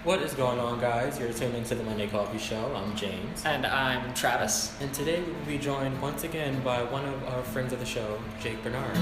What is going on, guys? You're tuned into the Monday Coffee Show. I'm James. And I'm Travis. And today we will be joined once again by one of our friends of the show, Jake Bernard.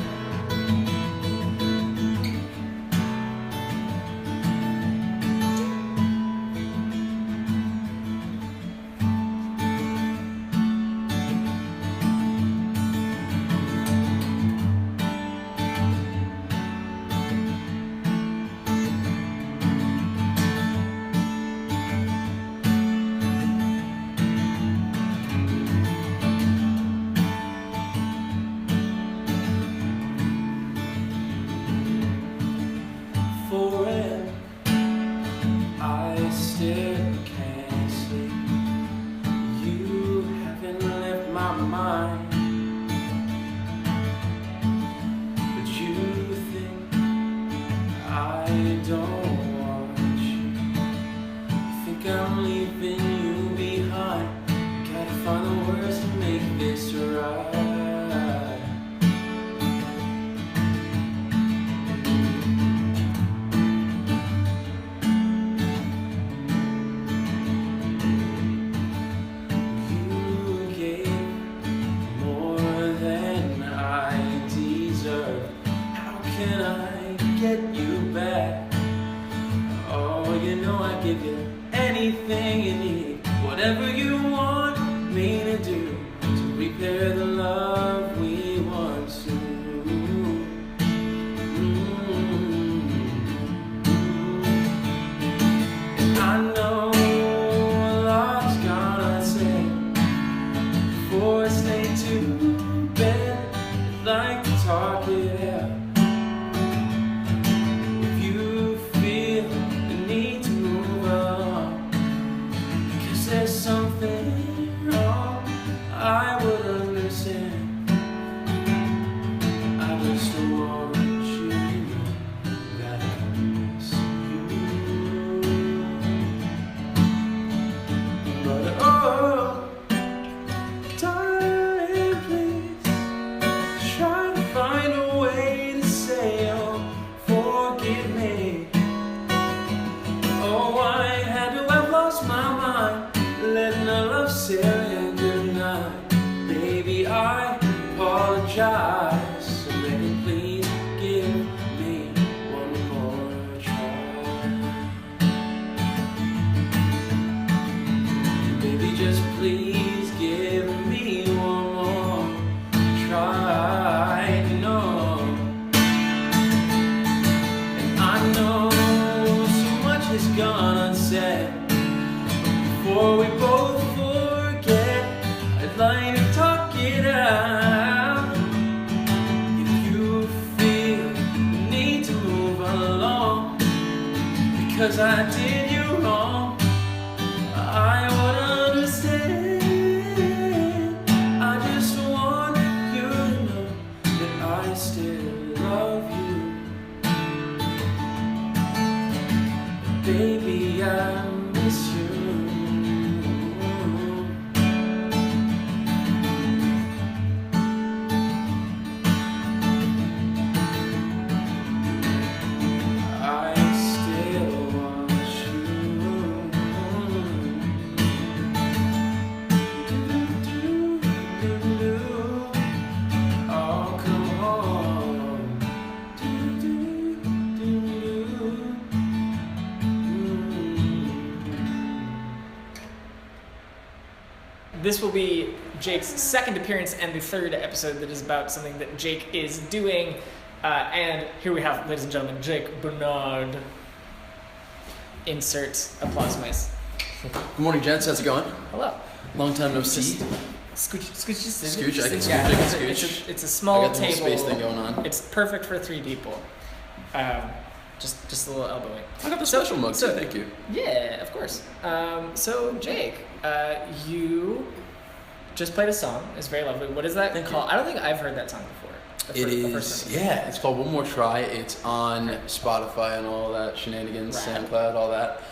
Because I did you wrong, I would understand. I just want you to know that I still love you. Baby, I miss you. This will be Jake's second appearance and the third episode that is about something that Jake is doing. And here we have, ladies and gentlemen, Jake Bernard. Insert applause mice. Good morning, gents. How's it going? Hello. Long time no see. Scooch. I can scooch. It's a small I got the table. space thing going on. It's perfect for 3 people. Just a little elbowing. I got the special mug, so thank you. Yeah, of course. So Jake, you just played a song. It's very lovely. What is that called? I don't think I've heard that song before. It's called One More Try. It's on Spotify and all that shenanigans, SoundCloud, all that.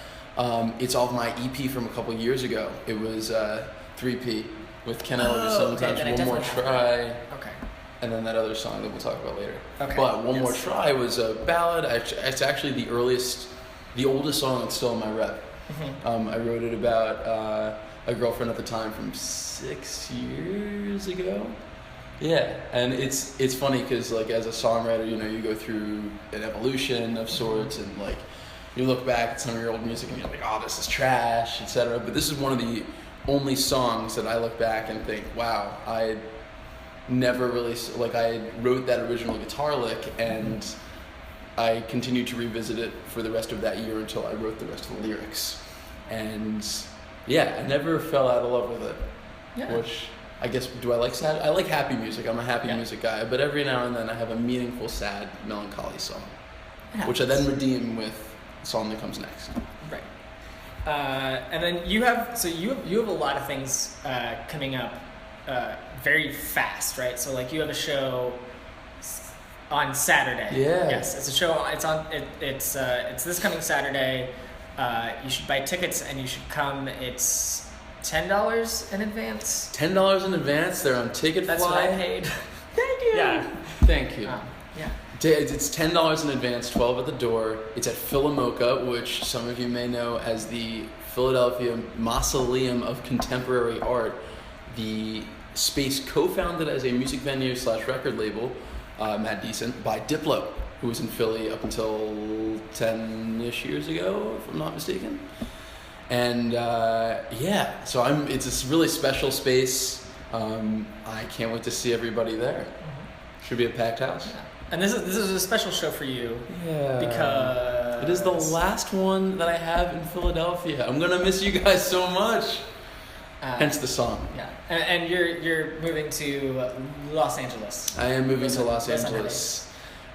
It's off my EP from a couple years ago. It was 3P with Ken Eller's sometimes One More Try. Okay. And then that other song that we'll talk about later. Okay. But One More Try was a ballad. It's actually the earliest the oldest song that's still in my rep. I wrote it about a girlfriend at the time from 6 years ago. Yeah, and it's funny because like as a songwriter, you know, you go through an evolution of sorts, and like you look back at some of your old music and you're like, oh, this is trash, etc. But this is one of the only songs that I look back and think, wow, I never really, like, I wrote that original guitar lick and I continued to revisit it for the rest of that year until I wrote the rest of the lyrics. And yeah, I never fell out of love with it. Yeah. Which, I guess, do I like sad? I like happy music. I'm a happy music guy. But every now and then I have a meaningful, sad, melancholy song, which I then redeem with the song that comes next. Right. And then you have a lot of things coming up very fast, right? So like you have a show on Saturday. Yeah. Yes, it's a show. It's this coming Saturday. You should buy tickets and you should come. It's $10 in advance. $10 in advance. They're on Ticketfly. That's what I paid. Thank you. Yeah. Thank you. Yeah. It's $10 in advance, 12 at the door. It's at PhilaMOCA, which some of you may know as the Philadelphia Mausoleum of Contemporary Art, the space co-founded as a music venue / record label, Matt Decent, by Diplo, who was in Philly up until 10-ish years ago, if I'm not mistaken. And yeah, so it's this really special space. I can't wait to see everybody there. Should be a packed house. Yeah. And this is a special show for you. Yeah. Because it is the last one that I have in Philadelphia. I'm gonna miss you guys so much. Hence the song. Yeah. And you're moving to Los Angeles. I am moving to Los Angeles.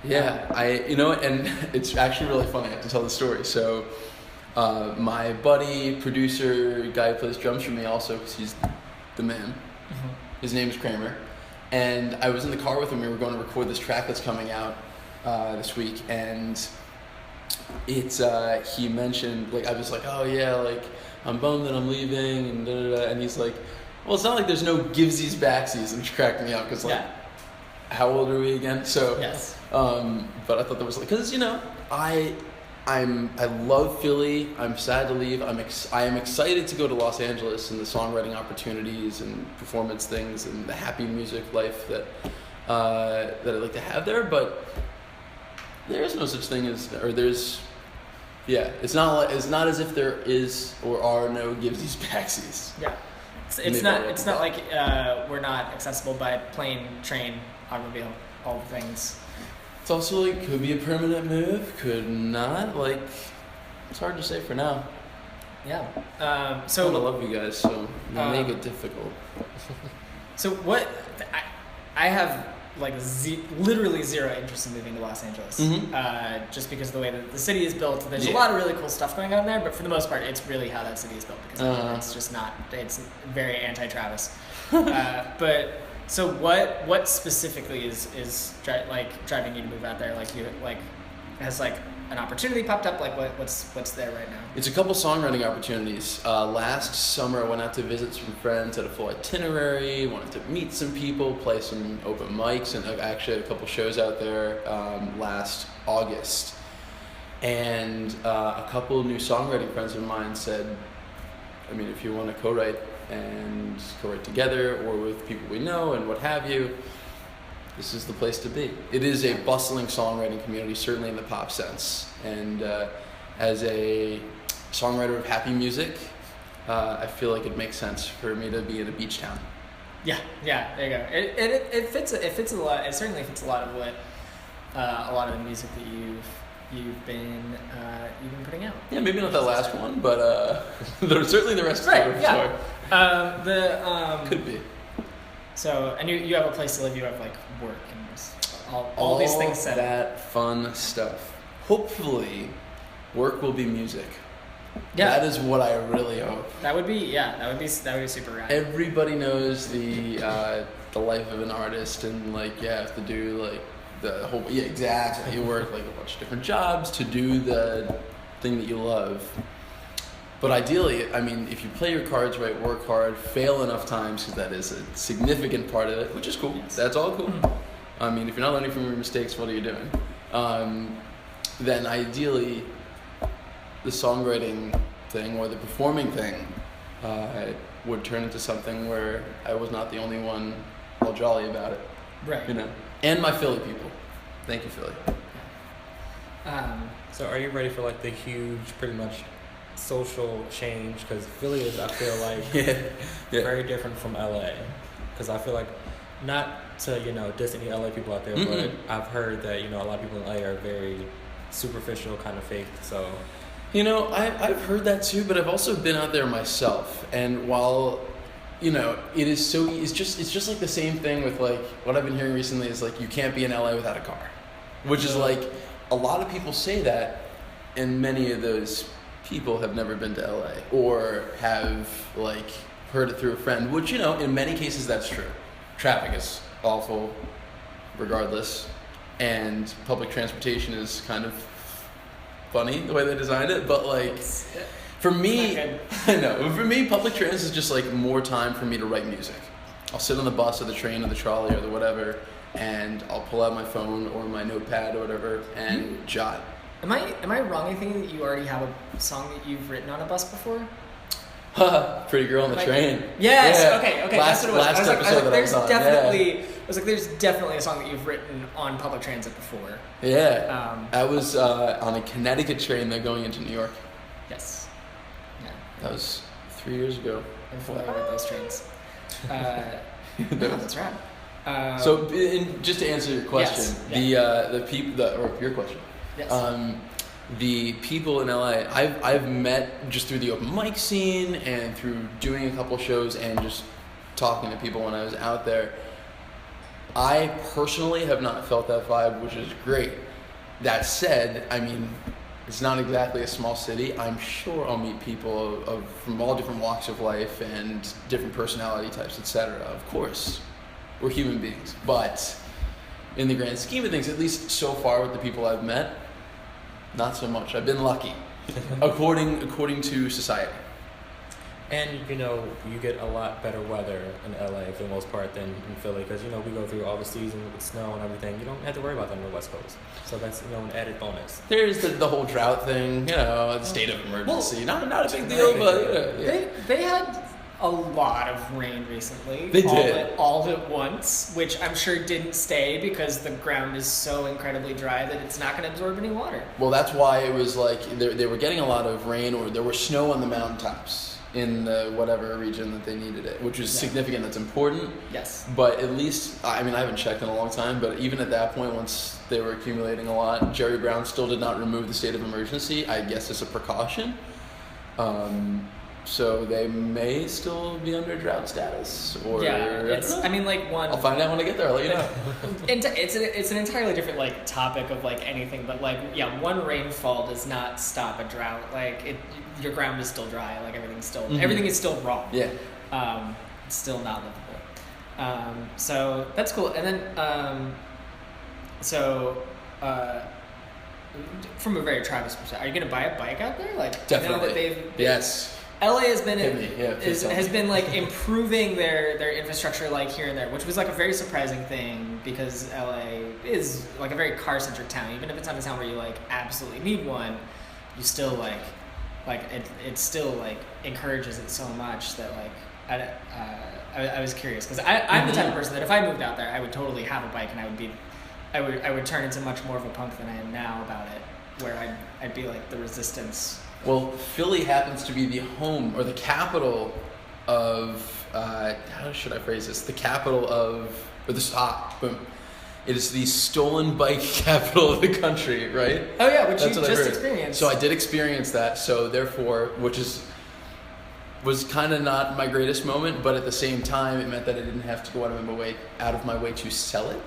Yeah. And it's actually really funny. I have to tell the story. So, my buddy, producer, guy who plays drums for me also, because he's the man. Mm-hmm. His name is Kramer. And I was in the car with him. We were going to record this track that's coming out this week, and it's he mentioned, like, I was like, oh yeah, like I'm bummed that I'm leaving, and and he's like, well, it's not like there's no givesies backsies, and which cracked me up because like, how old are we again? So yes. But I thought that was like, because I love Philly. I'm sad to leave. I am excited to go to Los Angeles and the songwriting opportunities and performance things and the happy music life that I like to have there. But there is no such thing as, or there's, yeah. It's not as if there is or are no givesies backsies. Yeah, it's not like we're not accessible by plane, train, automobile, all the things. It's also like, could be a permanent move, could not. Like, it's hard to say for now. Yeah. So I love you guys, so make it difficult. So what? I have like literally zero interest in moving to Los Angeles. Mm-hmm. Just because of the way that the city is built. There's a lot of really cool stuff going on there, but for the most part, it's really how that city is built. Because it's just not. It's very anti-Travis. But. So what specifically is driving you to move out there? Like has like an opportunity popped up? Like what's there right now? It's a couple songwriting opportunities. Last summer I went out to visit some friends, had a full itinerary, wanted to meet some people, play some open mics, and I actually had a couple shows out there last August. And a couple of new songwriting friends of mine said, I mean, if you want to co-write and co-write together or with people we know and what have you, this is the place to be. It is a bustling songwriting community, certainly in the pop sense. And as a songwriter of happy music, I feel like it makes sense for me to be in a beach town. Yeah, there you go. It fits a lot. It certainly fits a lot of what a lot of the music that you've been putting out. Yeah, maybe not that last one, but certainly the rest of the repertoire. Could be. So, and you have a place to live. You have like work and all these things set. That fun stuff. Hopefully, work will be music. Yeah, that is what I really hope. That would be super rad. Everybody knows the life of an artist, and like you have to do like the whole exactly. You work like a bunch of different jobs to do the thing that you love. But ideally, I mean, if you play your cards right, work hard, fail enough times, because that is a significant part of it, which is cool. Yes. That's all cool. Mm-hmm. I mean, if you're not learning from your mistakes, what are you doing? Then ideally, the songwriting thing or the performing thing would turn into something where I was not the only one all jolly about it. Right. You know, and my Philly people. Thank you, Philly. So are you ready for like the huge, pretty much social change? Because Philly is, I feel like, very different from LA. Because I feel like, not to, diss any LA people out there, but I've heard that, a lot of people in LA are very superficial, kind of fake, so... I've heard that too, but I've also been out there myself. And while, it is so... It's just like the same thing with, like, what I've been hearing recently is, like, you can't be in LA without a car. Which is, like, a lot of people say that, and many of those people have never been to LA or have, like, heard it through a friend, which, in many cases that's true. Traffic is awful regardless, and public transportation is kind of funny the way they designed it, but like for me, I know, for me public transit is just like more time for me to write music. I'll sit on the bus or the train or the trolley or the whatever, and I'll pull out my phone or my notepad or whatever and jot. Am I wrong in thinking that you already have a song that you've written on a bus before? Pretty Girl on the Train. Yes. Yeah. Okay. That's what it was. I was like, there's definitely a song that you've written on public transit before. Yeah. I was on a Connecticut train there going into New York. Yes. Yeah. That was 3 years ago. I'm familiar with those trains. That's right. So, just to answer your question, yes. the people or your question. Yes. The people in LA, I've met just through the open mic scene and through doing a couple shows and just talking to people when I was out there. I personally have not felt that vibe, which is great. That said, I mean, it's not exactly a small city. I'm sure I'll meet people from all different walks of life and different personality types, etc. Of course, we're human beings, but in the grand scheme of things, at least so far with the people I've met, not so much. I've been lucky, according to society. And, you get a lot better weather in LA for the most part than in Philly because, we go through all the season with snow and everything. You don't have to worry about that on the West Coast. So that's, an added bonus. There's the whole drought thing, the state of emergency. Not a big deal, but... They had a lot of rain recently. They did. All at once, which I'm sure didn't stay because the ground is so incredibly dry that it's not going to absorb any water. Well, that's why it was like they were getting a lot of rain, or there was snow on the mountaintops in the whatever region that they needed it, which was significant. That's important. Yes. But at least, I mean, I haven't checked in a long time, but even at that point, once they were accumulating a lot, Jerry Brown still did not remove the state of emergency, I guess as a precaution. So they may still be under drought status, or I'll find out when I get there. I'll let you know. It's an entirely different topic of anything, but one rainfall does not stop a drought. Your ground is still dry. Everything is still raw. Yeah. It's still not livable. So that's cool. And then from a very Travis perspective, are you gonna buy a bike out there? Definitely. Yes. LA has been has been improving their infrastructure here and there, which was a very surprising thing because LA is a very car-centric town. Even if it's not a town where you absolutely need one, you still it still encourages it so much that I was curious because I'm the type of person that if I moved out there, I would totally have a bike and I would turn into much more of a punk than I am now about it, where I'd be the resistance. Well, Philly happens to be the home or the capital of, how should I phrase this? The capital of, boom. It is the stolen bike capital of the country, right? Oh yeah, which you just experienced. So I did experience that, so therefore, was kind of not my greatest moment, but at the same time, it meant that I didn't have to go out of my way to sell it.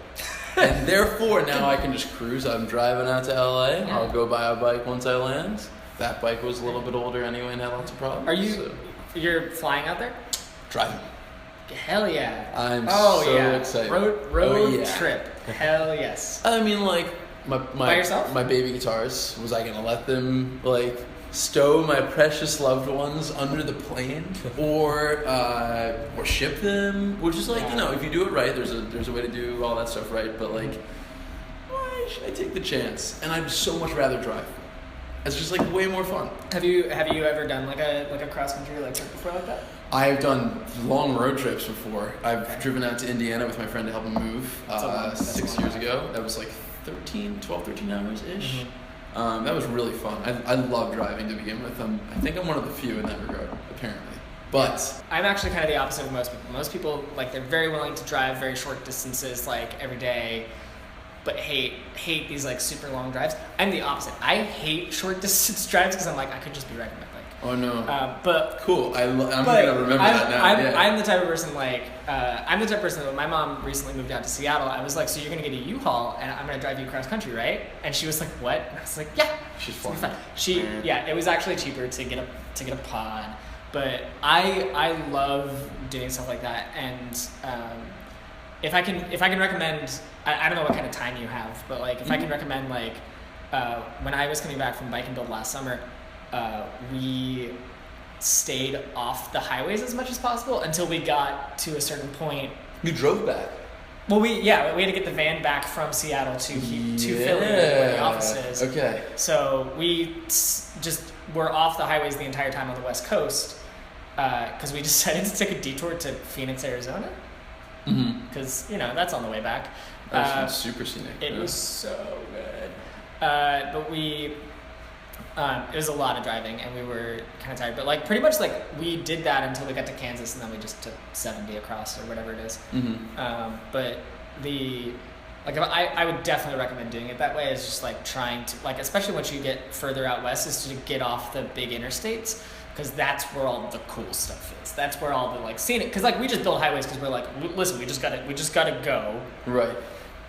And therefore, now I can just cruise. I'm driving out to LA. Yeah. I'll go buy a bike once I land. That bike was a little bit older anyway and had lots of problems. You're flying out there? Driving. Hell yeah. I'm so excited. Road trip. Hell yes. I mean, by yourself? My baby guitars, was I going to let them, stow my precious loved ones under the plane or ship them? Which is if you do it right, there's a way to do all that stuff right, but why should I take the chance? And I'd so much rather drive. It's just like way more fun. Have you ever done like a cross country trip before like that? I've done long road trips before. I've driven out to Indiana with my friend to help him move 6 years ago. That was like 12, 13 hours ish. Mm-hmm. That was really fun. I love driving to begin with. I think I'm one of the few in that regard, apparently. But I'm actually kind of the opposite of most people. Most people, like, they're very willing to drive very short distances, like, every day, but hate these, like, super long drives. I'm the opposite. I hate short distance drives because I'm like, I could just be riding my bike. Oh, no. But cool. I'm going to remember that now. I'm the type of person, like, I'm the type of person that when my mom recently moved out to Seattle, I was like, so you're going to get a U-Haul and I'm going to drive you across country, right? And she was like, what? And I was like, yeah. She's fun. It was actually cheaper to get a pod. But I love doing stuff like that, and if I can recommend, I don't know what kind of time you have, but like if I can recommend, like when I was coming back from Bike and Build last summer, we stayed off the highways as much as possible until we got to a certain point. You drove back? Well, we had to get the van back from Seattle to Philly where the office is. Okay. So we just were off the highways the entire time on the West Coast because we decided to take a detour to Phoenix, Arizona. Because, that's on the way back. That was super scenic. It was so good. But it was a lot of driving and we were kind of tired. But like pretty much like we did that until we got to Kansas and then we just took 70 across or whatever it is. But I would definitely recommend doing it that way. Is just like trying to, like, especially once you get further out west, is to get off the big interstates because that's where all the cool stuff is. That's where all the like scenic, because like we just build highways because we're like, listen, we just gotta go. Right.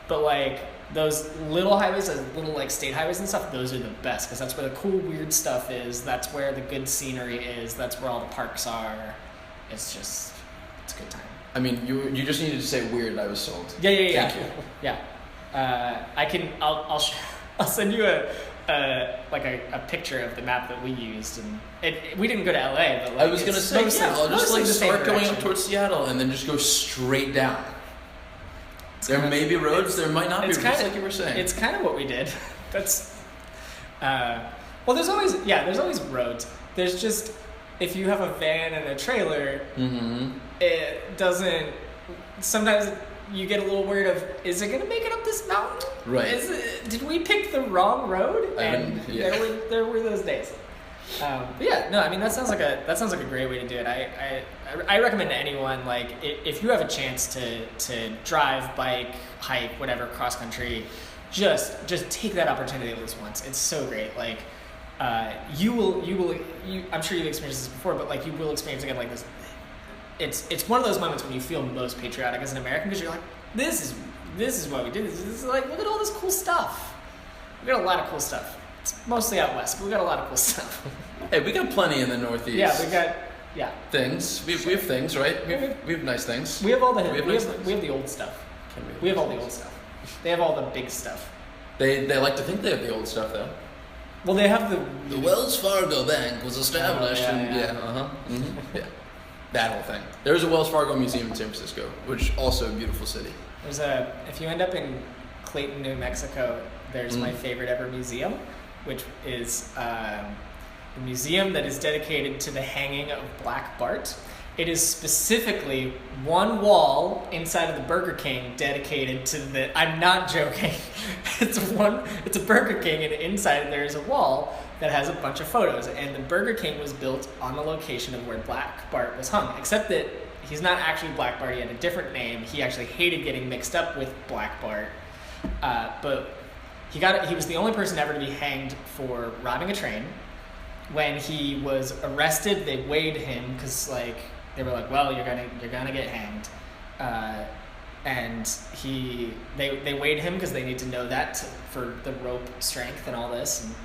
But like those little highways, those little like state highways and stuff, those are the best because that's where the cool weird stuff is. That's where the good scenery is. That's where all the parks are. It's a good time. I mean, you just needed to say weird and I was sold. Yeah. Thank you. Yeah. I'll send you a picture of the map that we used, and we didn't go to LA, but like, I was gonna say, I'll just like start going up towards Seattle and then just go straight down. There may be roads, there might not be roads, like you were saying. It's kind of what we did. That's well, there's always roads. There's just, if you have a van and a trailer, it doesn't. Sometimes you get a little worried of, is it going to make it up this mountain? Right. Did we pick the wrong road? And there were those days. But yeah, no, I mean that sounds like a great way to do it. I recommend to anyone, like, if you have a chance to drive, bike, hike, whatever, cross country, just take that opportunity at least once. It's so great. Like, you will I'm sure you've experienced this before, but like you will experience again like this. It's one of those moments when you feel most patriotic as an American because you're like, this is what we did. This is like, look at all this cool stuff. We got a lot of cool stuff. It's mostly out west, but we got a lot of cool stuff. Hey, we got plenty in the Northeast. Yeah, things. We have things, right? We have nice things. We have all the we have the old stuff. We have all the old stuff. They have all the big stuff. They like to think they have the old stuff though. Well, they have the Wells Fargo Bank was established yeah. That whole thing. There's a Wells Fargo museum in San Francisco, which also a beautiful city. If you end up in Clayton, New Mexico, there's my favorite ever museum, which is a museum that is dedicated to the hanging of Black Bart. It is specifically one wall inside of the Burger King dedicated to the, I'm not joking, it's a Burger King, and inside there is a wall that has a bunch of photos, and the Burger King was built on the location of where Black Bart was hung, except that he's not actually Black Bart, he had a different name. He actually hated getting mixed up with Black Bart, but he was the only person ever to be hanged for robbing a train. When he was arrested, they weighed him because they were like, well, you're gonna get hanged, and they weighed him because they need to know that for the rope strength and all this, and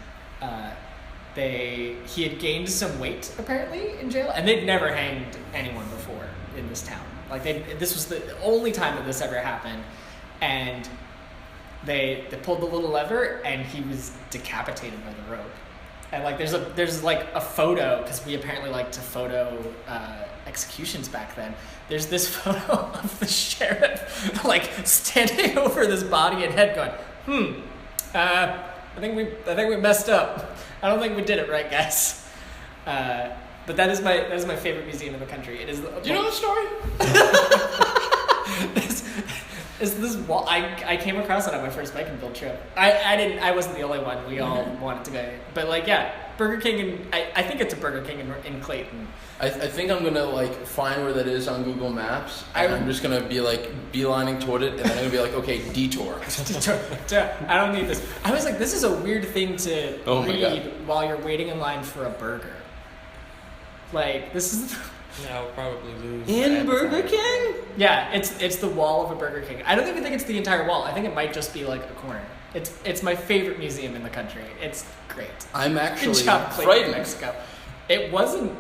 he had gained some weight apparently in jail, and they'd never hanged anyone before in this town. Like this was the only time that this ever happened, and they pulled the little lever and he was decapitated by the rope. And like there's a photo, because we apparently like to photo executions back then. There's this photo of the sheriff like standing over this body and head going, I think we messed up. I don't think we did it right, guys. But that is my favorite museum in the country. It is. Do you know the story? This wall. I came across it on my first bike and build trip. I wasn't the only one. We all wanted to go. But like, yeah, Burger King, and I think it's a Burger King in Clayton. I think I'm gonna like find where that is on Google Maps. I'm just gonna be like beelining toward it, and then I'm gonna be like, okay, detour. I don't need this. I was like, this is a weird thing to read while you're waiting in line for a burger. Like, this is. Yeah, I'll probably lose. In Burger King? Yeah, it's the wall of a Burger King. I don't even think it's the entire wall. I think it might just be like a corner. It's my favorite museum in the country. It's great. I'm actually frightened. Mexico. It wasn't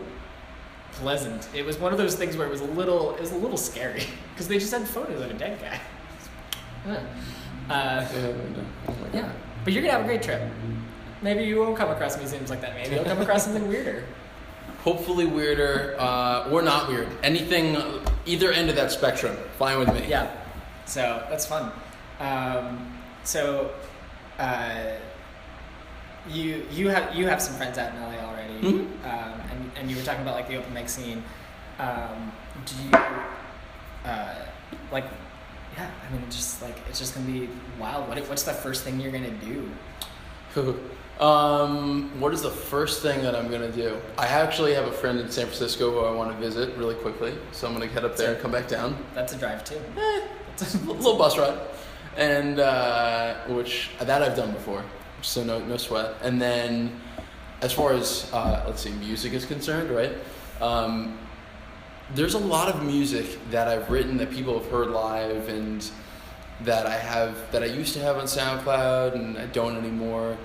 pleasant. It was one of those things where it was a little scary because they just had photos of a dead guy. Yeah, but you're gonna have a great trip. Maybe you won't come across museums like that. Maybe you'll come across something weirder. Hopefully weirder, or not weird. Anything, either end of that spectrum, fine with me. Yeah, so that's fun. You have some friends out in LA already, mm-hmm. And you were talking about like the open mic scene. Do you like? Yeah, I mean, just like it's just gonna be wild. What's the first thing you're gonna do? What is the first thing that I'm gonna do? I actually have a friend in San Francisco who I want to visit really quickly, so I'm gonna head up there and come back down. That's a drive too. It's a little bus ride, and which that I've done before, so no sweat. And then, as far as music is concerned, right? There's a lot of music that I've written that people have heard live, and that I used to have on SoundCloud, and I don't anymore.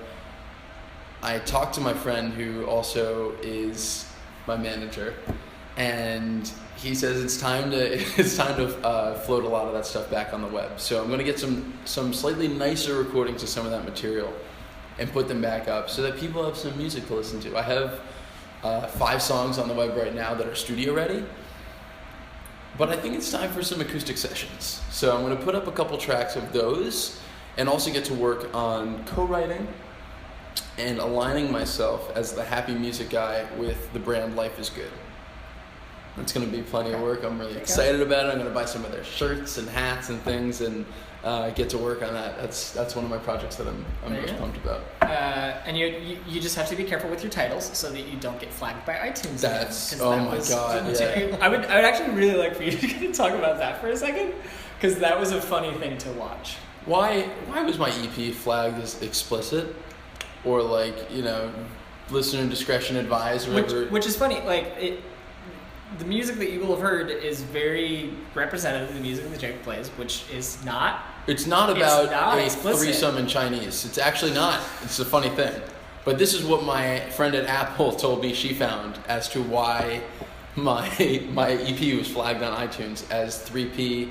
I talked to my friend who also is my manager, and he says it's time to float a lot of that stuff back on the web. So I'm going to get some slightly nicer recordings of some of that material and put them back up so that people have some music to listen to. I have 5 songs on the web right now that are studio ready, but I think it's time for some acoustic sessions. So I'm going to put up a couple tracks of those and also get to work on co-writing and aligning myself as the happy music guy with the brand Life is Good. That's going to be plenty of work. I'm really excited about it. I'm going to buy some of their shirts and hats and things and get to work on that. That's one of my projects that I'm most pumped about. And you just have to be careful with your titles so that you don't get flagged by iTunes. God. Yeah. I would actually really like for you to talk about that for a second, because that was a funny thing to watch. Why was my EP flagged as explicit? Or listener discretion advised, or whatever. Which is funny. The music that you will have heard is very representative of the music that Jake plays, which is not. It's not about a explicit. threesome in Chinese. It's actually not. It's a funny thing. But this is what my friend at Apple told me she found as to why my EP was flagged on iTunes as 3P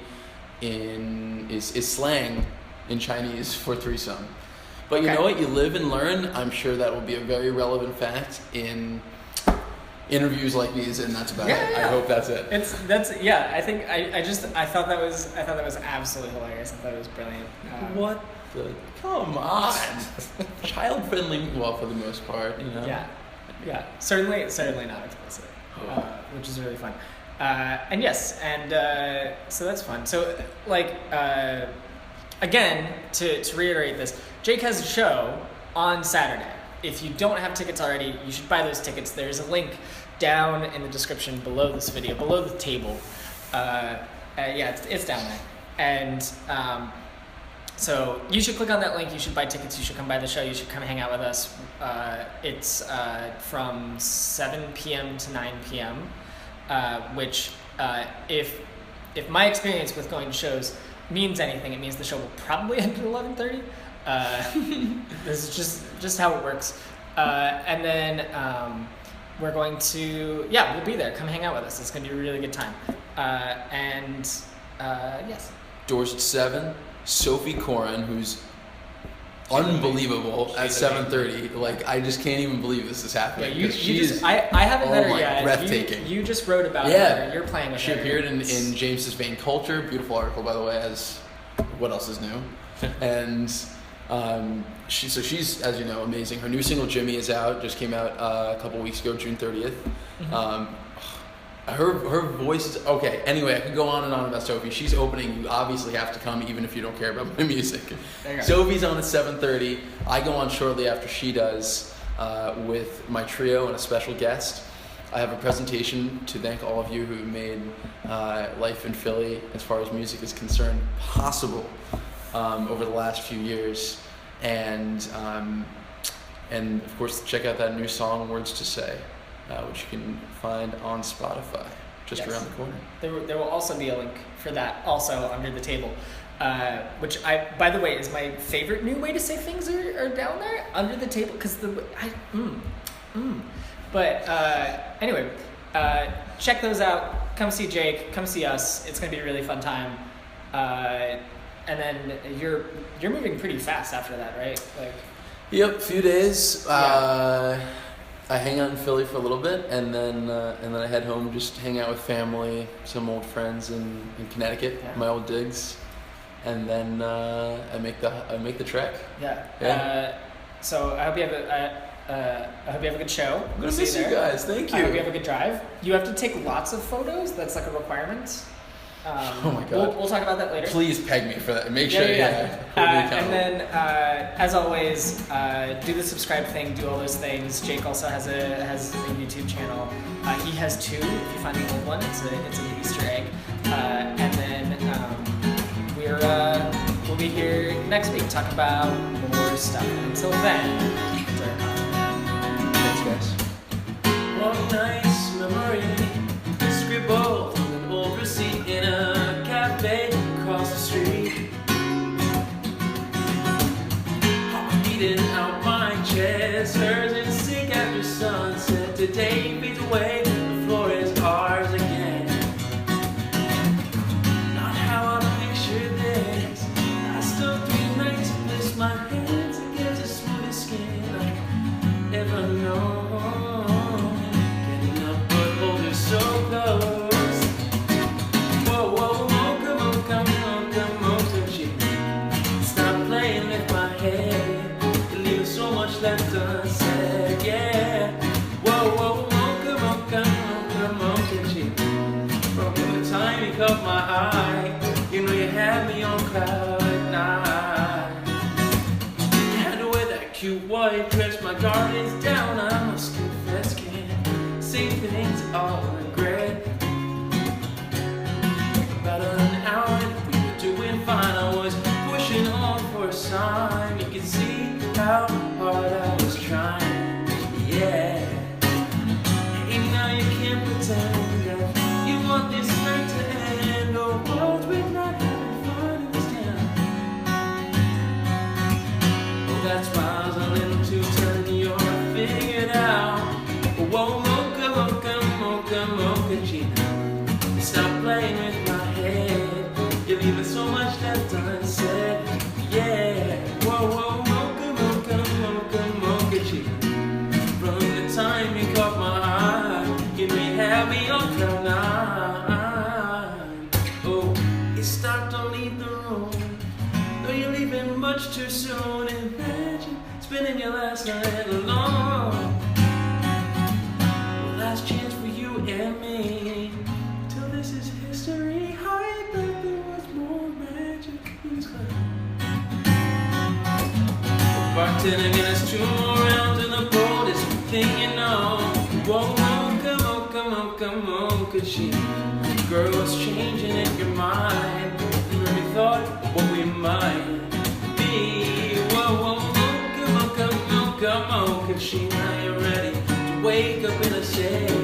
is slang in Chinese for threesome. But you know what? You live and learn. I'm sure that will be a very relevant fact in interviews like these, and that's about it. I hope that's it. I thought that was absolutely hilarious. I thought it was brilliant. What the? Come on. Child friendly. Well, for the most part, Yeah. Certainly not explicit, which is really fun. So that's fun. So again, to reiterate this, Jake has a show on Saturday. If you don't have tickets already, you should buy those tickets. There's a link down in the description below this video, below the table. It's down there. And so you should click on that link. You should buy tickets. You should come by the show. You should come hang out with us. It's from 7 p.m. to 9 p.m., which if my experience with going to shows means anything, it means the show will probably end at 11:30. This is just how it works. And then we're going to we'll be there. Come hang out with us. It's going to be a really good time. Yes. Doors at 7. Sophie Corin, who's unbelievable, at 7:30. I just can't even believe this is happening. I haven't met her yet. Breathtaking. You just wrote about her. You're playing with her. She appeared in James's Vain Culture. Beautiful article, by the way, as what else is new. And She's, as you know, amazing. Her new single Jimmy is out. Just came out a couple weeks ago, June 30th. Her voice is okay. Anyway, I could go on and on about Sophie. She's opening. You obviously have to come, even if you don't care about my music. Sophie's on at 7:30. I go on shortly after she does with my trio and a special guest. I have a presentation to thank all of you who made life in Philly, as far as music is concerned, possible over the last few years, and of course check out that new song, Words to Say, which you can find on Spotify just around the corner. There will also be a link for that also under the table, which by the way, is my favorite new way to say things are down there under the table, because But anyway, check those out. Come see Jake. Come see us. It's gonna be a really fun time. And then you're moving pretty fast after that, right? Like. Yep, few days. I hang out in Philly for a little bit, and then I head home, just hang out with family, some old friends in Connecticut, my old digs, and then I make the trek. Yeah. So I hope you have a good show. I'm gonna miss you guys. Thank you. I hope you have a good drive. You have to take lots of photos. That's like a requirement. Oh my God. We'll talk about that later. Please peg me for that. Make sure. And then, as always, do the subscribe thing. Do all those things. Jake also has a YouTube channel. He has two. If you find the old one, it's an Easter egg. And then we'll be here next week talk about more stuff. And until then, thanks, guys. One nice memory scribbled on an old receipt in a cafe across the street. Heart beating out my chest, hers in sync after sunset. Today fades away, the floor is ours again. Not how I pictured this. I stuck 3 nights to bliss my hands against the smoothest skin I've ever known. So close. Whoa, whoa, mocha, G. Stop playing with my head. You're leaving so much left unsaid, yeah. Whoa, mocha, G. From the time you caught my eye, you know you had me on cloud nine. You had to wear that cute white dress, my guard is down, I must confess, can't say things all regret. About an hour we were doing fine. I was pushing on for a sign. You could see how hard I was trying. Yeah. Hey, now you can't pretend that you want this night to end. Or world we're not having fun in this town. Oh, that's why I was a little too telling you're figured out. Whoa, mocha, Gina. Stop playing with my head. You're leaving so much left unsaid. Yeah. Whoa, mocha, Gina. From the time you caught my eye, you may have me on cloud nine. Oh, you stopped, don't leave the room. No, you're leaving much too soon. Imagine spending your last night alone. Last chance for you and me. Till this is history. I thought there was more magic in this club. Bartender, get 2 more rounds in the boldest thing you know. Whoa, mocha, G. Girl, what's changing in your mind? You never thought of what we might be. Whoa, mocha, G. Now you're ready to wake up in a shade.